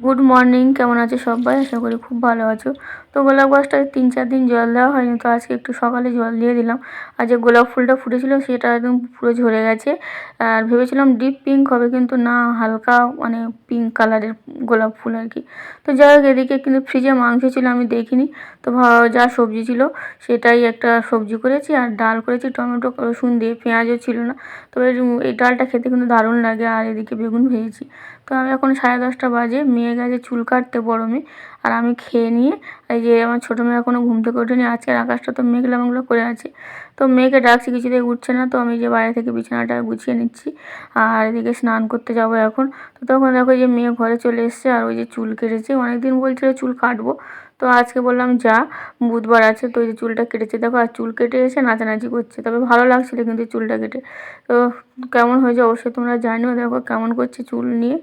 Good morning, কেমন আছো সবাই? আশা করি খুব ভালো আছো। তো গোলাপ গাছটায় 3-4 দিন জল দেওয়া হয়নি, তো আজকে একটু সকালে জল দিয়ে দিলাম। আর যে গোলাপ ফুলটা ফুটেছিল সেটা একদম পুরো ঝরে গেছে। আর ভেবেছিলাম ডিপ পিঙ্ক হবে, কিন্তু না, হালকা মানে পিঙ্ক কালারের গোলাপ ফুল আর কি। তো যাই হোক, এদিকে কিন্তু ফ্রিজে মাংস ছিল, আমি দেখিনি। তো যা সবজি ছিল সেটাই একটা সবজি করেছি, আর ডাল করেছি টমেটো রসুন দিয়ে, পেঁয়াজও ছিল না। তবে এই ডালটা খেতে কিন্তু দারুণ লাগে। আর এদিকে বেগুন ভেজেছি। তো আমি এখন 10:30 বাজে, মেয়ে গেছে চুল কাটতে, বড় মেয়ে। আর আমি খেয়ে নিয়ে, এই যে আমার ছোটো মেয়ে এখনও ঘুম থেকে ওঠেনি। আজকের আকাশটা তো মেঘলা মেঘলা করে আছে। তো মেয়েকে ডাকছি, কিছুতেই উঠছে না। তো আমি যে বাইরে থেকে বিছানাটা গুছিয়ে নিচ্ছি, আর এদিকে স্নান করতে যাব এখন। তো তখন দেখো যে মেয়ে ঘরে চলে এসছে, আর ওই যে চুল কেটেছে। অনেকদিন বলছিল চুল কাটবো, তো আজকে বললাম যা, বুধবার আছে, তো ওই যে চুলটা কেটেছে দেখো। আর চুল কেটে এসে নাচানাচি করছে, তবে ভালো লাগছিল কিন্তু চুলটা কেটে। তো কেমন হয়েছে অবশ্যই তোমরা জানিও। দেখো কেমন করছে চুল নিয়ে।